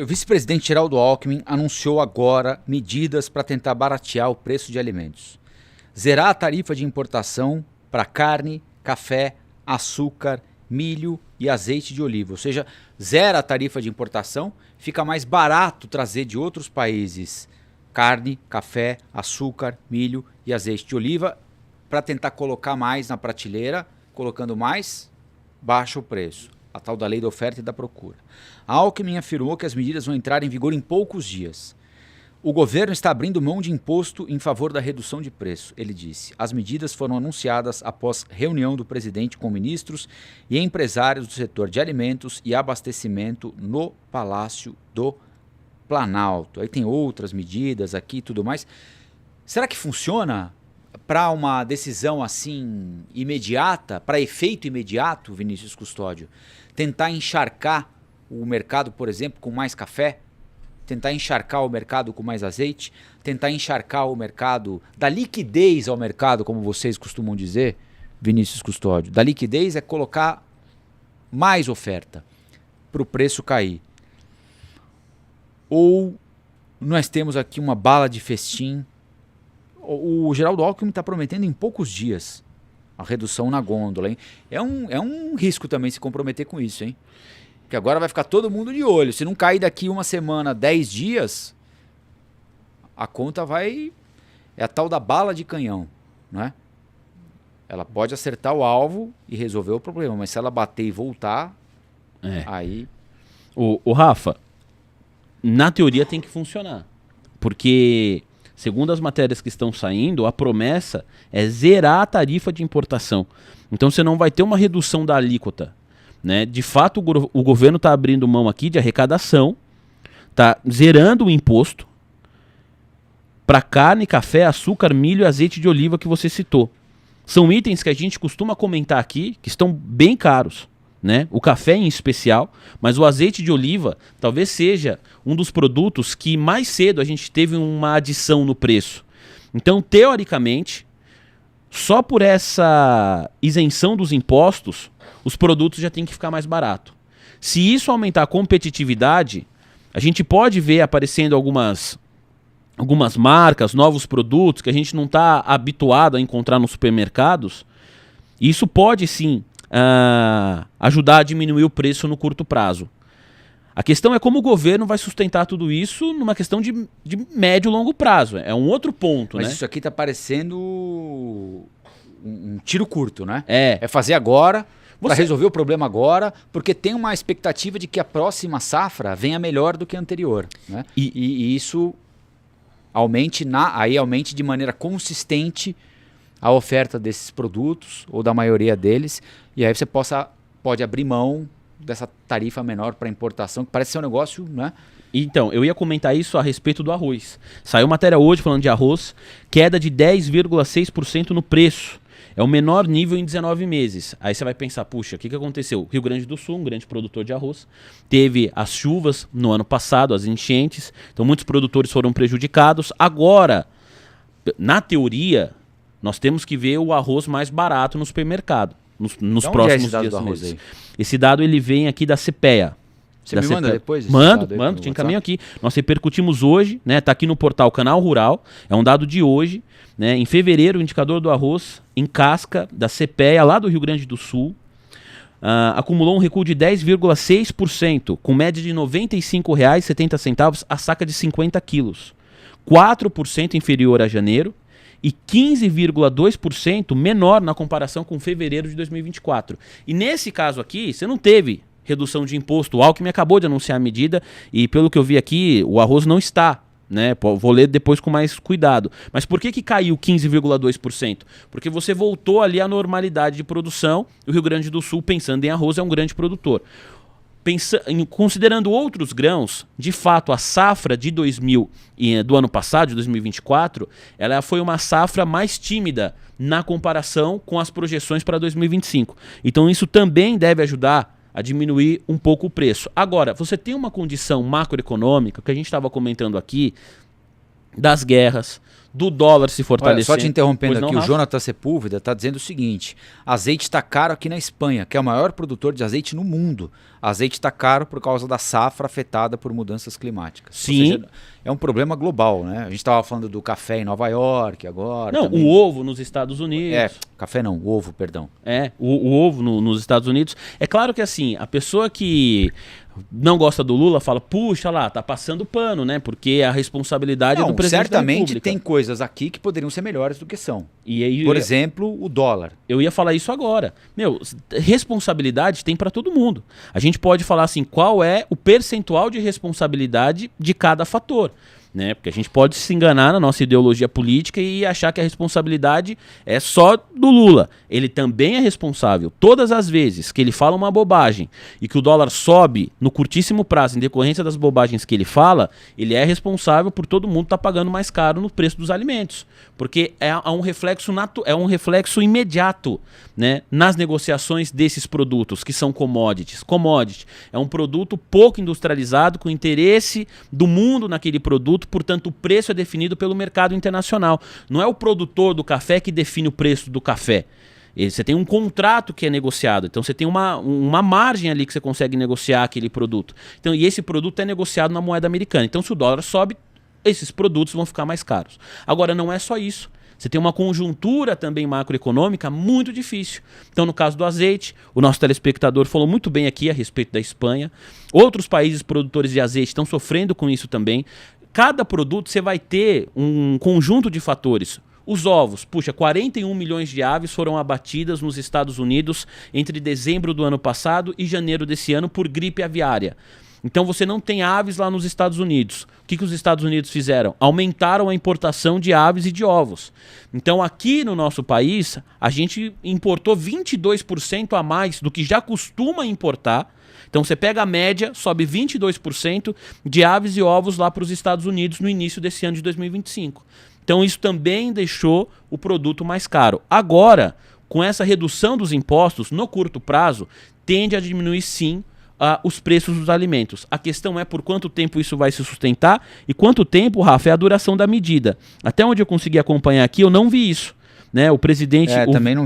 O vice-presidente Geraldo Alckmin anunciou agora medidas para tentar baratear o preço de alimentos. Zerar a tarifa de importação para carne, café, açúcar, milho e azeite de oliva. Ou seja, zera a tarifa de importação, fica mais barato trazer de outros países carne, café, açúcar, milho e azeite de oliva para tentar colocar mais na prateleira, colocando mais, baixa o preço. A tal da lei da oferta e da procura. A Alckmin afirmou que as medidas vão entrar em vigor em poucos dias. O governo está abrindo mão de imposto em favor da redução de preço, ele disse. As medidas foram anunciadas após reunião do presidente com ministros e empresários do setor de alimentos e abastecimento no Palácio do Planalto. Aí tem outras medidas aqui e tudo mais. Será que funciona para uma decisão assim imediata, para efeito imediato, Vinícius Custódio? Tentar encharcar o mercado, por exemplo, com mais café? Tentar encharcar o mercado com mais azeite? Tentar encharcar o mercado, dar liquidez ao mercado, como vocês costumam dizer, Vinícius Custódio? Dar liquidez é colocar mais oferta para o preço cair. Ou nós temos aqui uma bala de festim? O Geraldo Alckmin está prometendo em poucos dias a redução na gôndola, hein? É um risco também se comprometer com isso, hein? Porque agora vai ficar todo mundo de olho. Se não cair daqui uma semana, 10 dias, a conta vai... É a tal da bala de canhão, né? Ela pode acertar o alvo e resolver o problema, mas se ela bater e voltar, aí... O Rafa, na teoria tem que funcionar. Porque... Segundo as matérias que estão saindo, a promessa é zerar a tarifa de importação. Então você não vai ter uma redução da alíquota, né? De fato, o governo está abrindo mão aqui de arrecadação, está zerando o imposto para carne, café, açúcar, milho e azeite de oliva que você citou. São itens que a gente costuma comentar aqui, que estão bem caros, né? O café em especial, mas o azeite de oliva talvez seja um dos produtos que mais cedo a gente teve uma adição no preço. Então, teoricamente, só por essa isenção dos impostos, os produtos já têm que ficar mais barato. Se isso aumentar a competitividade, a gente pode ver aparecendo algumas marcas, novos produtos que a gente não está habituado a encontrar nos supermercados. E isso pode sim ajudar a diminuir o preço no curto prazo. A questão é como o governo vai sustentar tudo isso numa questão de médio e longo prazo. É um outro ponto, Mas né? isso aqui está parecendo um tiro curto, né? É fazer agora, para resolver o problema agora, porque tem uma expectativa de que a próxima safra venha melhor do que a anterior, né? E isso aumente de maneira consistente a oferta desses produtos, ou da maioria deles, e aí você pode abrir mão dessa tarifa menor para importação, que parece ser um negócio, né? Então, eu ia comentar isso a respeito do arroz. Saiu matéria hoje falando de arroz, queda de 10,6% no preço. É o menor nível em 19 meses. Aí você vai pensar, puxa, o que aconteceu? Rio Grande do Sul, um grande produtor de arroz, teve as chuvas no ano passado, as enchentes, então muitos produtores foram prejudicados. Agora, na teoria, nós temos que ver o arroz mais barato no supermercado, nos próximos dias. Aí? Esse dado ele vem aqui da CPEA. Você me manda depois? Mando, te encaminho aqui. Nós repercutimos hoje, né? Tá aqui no portal Canal Rural, é um dado de hoje, né? Em fevereiro, o indicador do arroz em casca da CPEA, lá do Rio Grande do Sul, acumulou um recuo de 10,6%, com média de R$ 95,70 a saca de 50 quilos. 4% inferior a janeiro e 15,2% menor na comparação com fevereiro de 2024. E nesse caso aqui, você não teve redução de imposto. O Alckmin acabou de anunciar a medida e, pelo que eu vi aqui, o arroz não está, né? Vou ler depois com mais cuidado. Mas por que caiu 15,2%? Porque você voltou ali à normalidade de produção. O Rio Grande do Sul, pensando em arroz, é um grande produtor. Considerando outros grãos, de fato, a safra do ano passado, de 2024, ela foi uma safra mais tímida na comparação com as projeções para 2025. Então isso também deve ajudar a diminuir um pouco o preço. Agora, você tem uma condição macroeconômica, que a gente estava comentando aqui, das guerras, do dólar se Olha, fortalecendo. só te interrompendo Pois não, aqui, o Rafa? Jonathan Sepúlveda está dizendo o seguinte: azeite está caro aqui na Espanha, que é o maior produtor de azeite no mundo. Azeite está caro por causa da safra afetada por mudanças climáticas. Sim. Ou seja, é um problema global, né? A gente estava falando do café em Nova York agora. Não, também. o ovo nos Estados Unidos. Café não, ovo, perdão. O ovo nos Estados Unidos. É claro que assim, a pessoa que não gosta do Lula fala, puxa lá, tá passando pano, né? Porque a responsabilidade é do presidente da certamente República. tem coisas aqui que poderiam ser melhores do que são. E aí, Por exemplo, o dólar. eu ia falar isso agora. Meu, responsabilidade tem para todo mundo. A gente pode falar assim, qual é o percentual de responsabilidade de cada fator. Né? Porque a gente pode se enganar na nossa ideologia política e achar que a responsabilidade é só do Lula. Ele também é responsável. Todas as vezes que ele fala uma bobagem e que o dólar sobe no curtíssimo prazo em decorrência das bobagens que ele fala, ele é responsável por todo mundo estar pagando mais caro no preço dos alimentos. Porque é um reflexo imediato, né, nas negociações desses produtos que são commodities. Commodity é um produto pouco industrializado com interesse do mundo naquele produto, portanto o preço é definido pelo mercado internacional. Não é o produtor do café que define o preço do café. Você tem um contrato que é negociado, então você tem uma margem ali que você consegue negociar aquele produto. Então, e esse produto é negociado na moeda americana. Então se o dólar sobe, esses produtos vão ficar mais caros. Agora, não é só isso. Você tem uma conjuntura também macroeconômica muito difícil. Então, no caso do azeite, o nosso telespectador falou muito bem aqui a respeito da Espanha. Outros países produtores de azeite estão sofrendo com isso também. Cada produto você vai ter um conjunto de fatores. Os ovos, 41 milhões de aves foram abatidas nos Estados Unidos entre dezembro do ano passado e janeiro desse ano por gripe aviária. Então você não tem aves lá nos Estados Unidos. O que os Estados Unidos fizeram? Aumentaram a importação de aves e de ovos. Então aqui no nosso país, a gente importou 22% a mais do que já costuma importar. Então você pega a média, sobe 22% de aves e ovos lá para os Estados Unidos no início desse ano de 2025. Então isso também deixou o produto mais caro. Agora, com essa redução dos impostos, no curto prazo, tende a diminuir sim os preços dos alimentos. A questão é por quanto tempo isso vai se sustentar e quanto tempo, Rafa, é a duração da medida. Até onde eu consegui acompanhar aqui, eu não vi isso. Né? O presidente,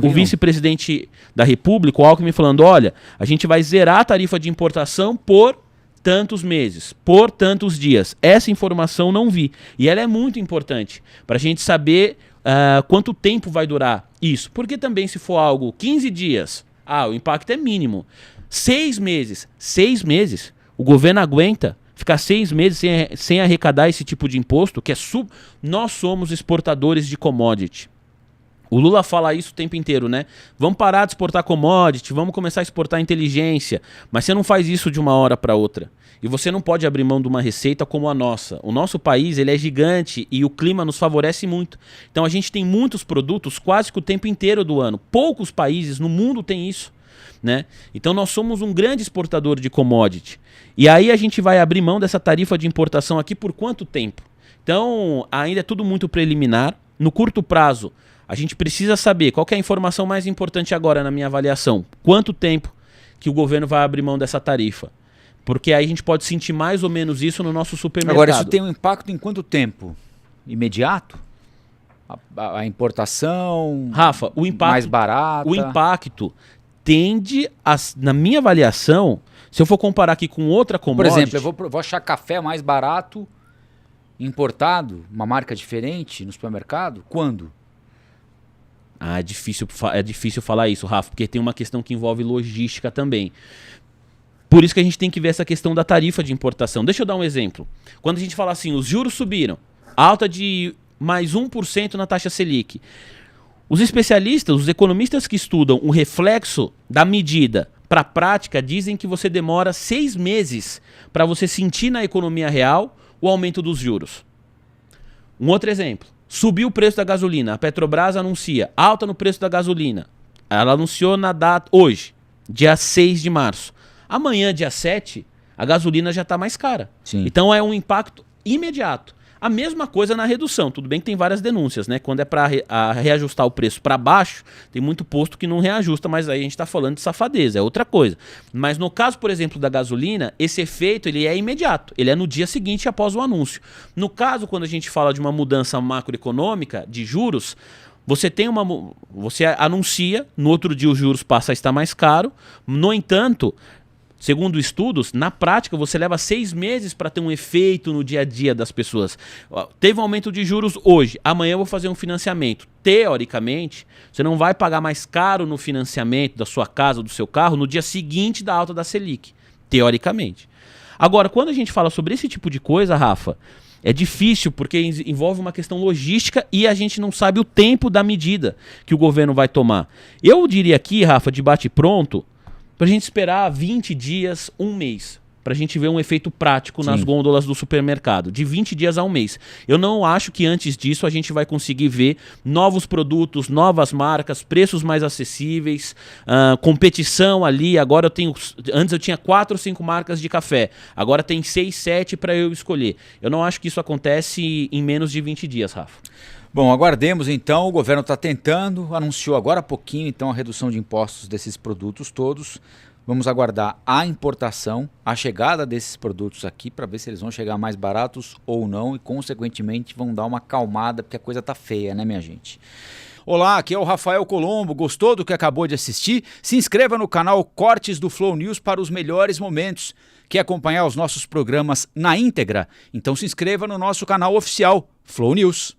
o vice-presidente da República, o Alckmin, falando, olha, a gente vai zerar a tarifa de importação por tantos meses, por tantos dias. Essa informação não vi. E ela é muito importante para a gente saber quanto tempo vai durar isso. Porque também se for algo 15 dias, o impacto é mínimo. 6 meses, o governo aguenta ficar 6 meses sem arrecadar esse tipo de imposto, que é nós somos exportadores de commodity. O Lula fala isso o tempo inteiro, né? Vamos parar de exportar commodity, vamos começar a exportar inteligência, mas você não faz isso de uma hora para outra. E você não pode abrir mão de uma receita como a nossa. O nosso país, ele é gigante e o clima nos favorece muito. Então a gente tem muitos produtos quase que o tempo inteiro do ano. Poucos países no mundo têm isso. Né? Então nós somos um grande exportador de commodity. E aí a gente vai abrir mão dessa tarifa de importação aqui por quanto tempo? Então ainda é tudo muito preliminar. No curto prazo, a gente precisa saber qual que é a informação mais importante agora na minha avaliação. Quanto tempo que o governo vai abrir mão dessa tarifa? Porque aí a gente pode sentir mais ou menos isso no nosso supermercado. Agora, isso tem um impacto em quanto tempo? Imediato? A importação? Rafa, o impacto, mais barata? O impacto tende a, na minha avaliação, se eu for comparar aqui com outra commodity... Por exemplo, eu vou achar café mais barato, importado, uma marca diferente no supermercado, quando? É difícil falar isso, Rafa, porque tem uma questão que envolve logística também. Por isso que a gente tem que ver essa questão da tarifa de importação. Deixa eu dar um exemplo. Quando a gente fala assim, os juros subiram, alta de mais 1% na taxa Selic... Os especialistas, os economistas que estudam o reflexo da medida para a prática dizem que você demora 6 meses para você sentir na economia real o aumento dos juros. Um outro exemplo, subiu o preço da gasolina, a Petrobras anuncia alta no preço da gasolina. Ela anunciou na data hoje, dia 6 de março. Amanhã, dia 7, a gasolina já está mais cara. Sim. Então é um impacto imediato. A mesma coisa na redução. Tudo bem que tem várias denúncias, né? Quando é para reajustar o preço para baixo, tem muito posto que não reajusta, mas aí a gente está falando de safadeza, é outra coisa. Mas no caso, por exemplo, da gasolina, esse efeito ele é imediato, ele é no dia seguinte após o anúncio. No caso, quando a gente fala de uma mudança macroeconômica de juros, você anuncia, no outro dia os juros passam a estar mais caro. No entanto, segundo estudos, na prática você leva 6 meses para ter um efeito no dia a dia das pessoas. Teve um aumento de juros hoje, amanhã eu vou fazer um financiamento. Teoricamente, você não vai pagar mais caro no financiamento da sua casa ou do seu carro no dia seguinte da alta da Selic. Teoricamente. Agora, quando a gente fala sobre esse tipo de coisa, Rafa, é difícil porque envolve uma questão logística e a gente não sabe o tempo da medida que o governo vai tomar. Eu diria aqui, Rafa, de bate-pronto, para a gente esperar 20 dias, um mês, para a gente ver um efeito prático nas gôndolas do supermercado, de 20 dias a um mês. Eu não acho que antes disso a gente vai conseguir ver novos produtos, novas marcas, preços mais acessíveis, competição ali. Agora antes eu tinha 4 ou 5 marcas de café, agora tem 6, 7 para eu escolher. Eu não acho que isso acontece em menos de 20 dias, Rafa. Bom, aguardemos então, o governo está tentando, anunciou agora há pouquinho então a redução de impostos desses produtos todos. Vamos aguardar a importação, a chegada desses produtos aqui para ver se eles vão chegar mais baratos ou não e, consequentemente, vão dar uma acalmada porque a coisa tá feia, né, minha gente? Olá, aqui é o Rafael Colombo. Gostou do que acabou de assistir? Se inscreva no canal Cortes do Flow News para os melhores momentos. Quer acompanhar os nossos programas na íntegra? Então se inscreva no nosso canal oficial, Flow News.